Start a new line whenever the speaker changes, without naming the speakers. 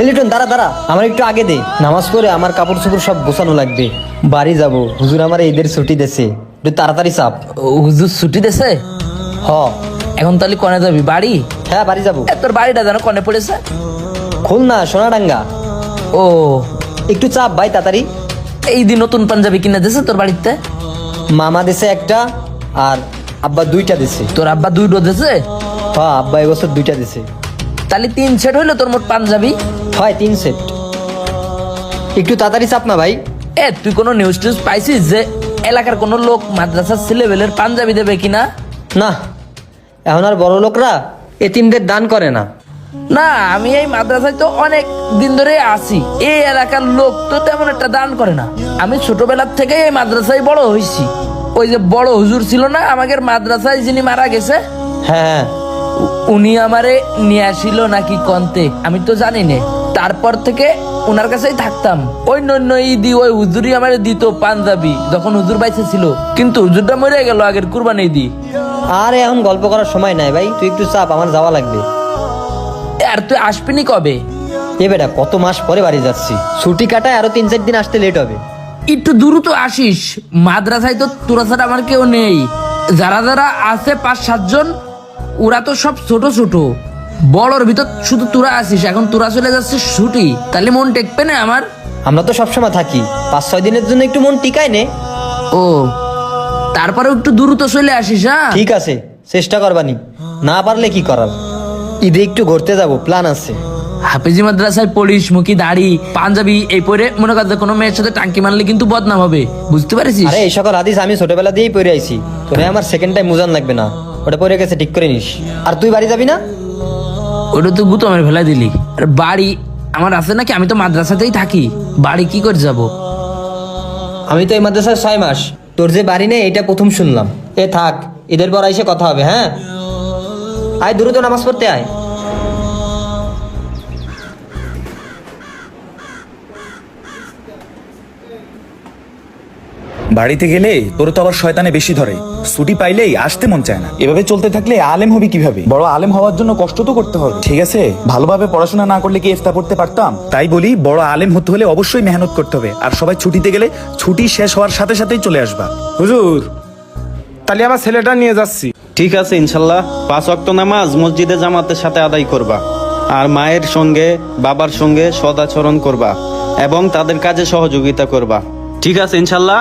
লিটন দাঁড়া দাঁড়া, আমার একটু আগে দে। নামাজ পড়ে আমার কাপড় চোপড় সব গোছানো লাগবে, বাড়ি যাব। হুজুর আমার ঈদের ছুটি দেছে, একটু তাড়াতাড়ি চাপ।
হুজুর ছুটি দেছে?
হ।
এখন তাহলে কনে যাবি? বাড়ি?
হ্যাঁ বাড়ি যাব।
তোর বাড়িটা যেন কনে পড়েছে?
খুলনা সোনাডাঙ্গা।
ও,
একটু চাপ ভাই তাড়াতাড়ি।
এই দিন নতুন পাঞ্জাবি কিনে দিছে তোর বাড়িতে?
মামা দেশে একটা আর আব্বা দুইটা দিছে।
তোর আব্বা দুই ডো দিছে?
হ্যাঁ আব্বা এবছর দুইটা দিছে।
তাহলে 3 সেট হইলো তোর মোট পাঞ্জাবি?
হয় 3 সেট। একটু তাড়াতাড়ি চাপ না ভাই।
তুই কোনো নিউজ টিউজ পাইছিস যে এলাকার কোনো লোক মাদ্রাসার ছেলেবেলের পাঞ্জাবি দেবে কিনা?
না, এখন আর বড় লোকরা এতিমদের দান করে না।
না, আমি এই মাদ্রাসায় তো অনেক দিন ধরে আছি, এই এলাকার লোক তো তেমন একটা দান করে না। আমি ছোটবেলার থেকে এই মাদ্রাসায় বড় হয়েছি। ওই যে বড় হুজুর ছিল না আমাদের মাদ্রাসায়, যিনি মারা গেছে,
হ্যাঁ
উনি আমারে নিয়ে আসিল নাকি কন্তে, আমি তো জানি না। তারপর থেকে ওনার কাছেই থাকতাম। ওই নন্য ঈদি ওই হুজুরই আমারে দিত পাঞ্জাবি, যখন হুজুর বাইসে ছিল। কিন্তু হুজুরটা মরে গেল আগের কুরবানি ঈদি।
আর এখন গল্প করার সময় নাই ভাই, তুই একটু চাপ, আমার যাওয়া লাগবে।
আর তুই আসবিনি কবে?
এ বেটা কত মাস পরে বাড়ি যাচ্ছি, ছুটি কাটায় আরো 3-4 দিন আসতে লেট হবে।
একটু দ্রুত আসিস, মাদ্রাসায় তো তোরা ছাড়া আমার কেউ নেই। যারা যারা আছে 5-7 জন, ওরা তো সব ছোট ছোট। বড়র ভিতর শুধু তোরা আসিস, এখন তোরা চলে যাচ্ছিস ছুটি, তাহলে মন টেকবে না আমার?
আমরা তো সবসময় থাকি, 5-6 দিনের জন্য একটু মন টিকায় নে।
ও, তারপরে একটু দ্রুত চলে আসিস। হ্যাঁ
ঠিক আছে, চেষ্টা করবানি, না পারলে কি করার। ঈদে একটু ঘুরতে যাব, প্ল্যান আছে।
হাফেজি মাদ্রাসায় পড়িস, মুখি দাড়ি পাঞ্জাবি এই পরে মনে কর যে কোনো মেয়ের সাথে টাঙ্কি মারলে কিন্তু বদনাম হবে, বুঝতে পারিস?
আরে এই সকল হাদিস আমি ছোটবেলা দিয়েই পড়ে আইছি, তোরে আমার সেকেন্ড টাইম মুজান লাগবে না, ওটা পড়ে গেছে, ঠিক করে নিস। আর তুই বাড়ি যাবি না?
ওটা তো গুতো আমার ফেলাই দিলি। আর বাড়ি আমার আছে নাকি? আমি তো মাদ্রাসাতেই থাকি, বাড়ি কি করে যাব?
আমি তো এই মাদ্রাসায় 6 মাস, তোর যে বাড়ি নেই এটা প্রথম শুনলাম। এ থাক, ঈদের পর এসে কথা হবে। হ্যাঁ আয়, দ্রুত নামাজ পড়তে আয়।
বাড়িতে গেলে তোর তো আবার শয়তানে বেশি ধরে, ছুটি পাইলেই আসতে মন চায় না। এভাবে চলতে থাকলে আলেম হবি কিভাবে? বড় আলেম হওয়ার জন্য কষ্ট তো করতে হবে, ঠিক আছে? ভালোভাবে পড়াশোনা না করলে কি ইফতা পড়তে পারতাম? তাই বলি, বড় আলেম হতে হলে অবশ্যই মেহনত করতে হবে। আর সবাই ছুটিতে গেলে ছুটি শেষ হওয়ার সাথে সাথেই চলে আসবা।
হুজুর, তাহলে আমার ছেলেটা নিয়ে যাচ্ছি।
ঠিক আছে, ইনশাল্লাহ 5 ওয়াক্ত নামাজ মসজিদে জামাতের সাথে আদায় করবা। আর মায়ের সঙ্গে বাবার সঙ্গে সদাচরণ করবা এবং তাদের কাজে সহযোগিতা করবা। ঠিক আছে ইনশাল্লাহ।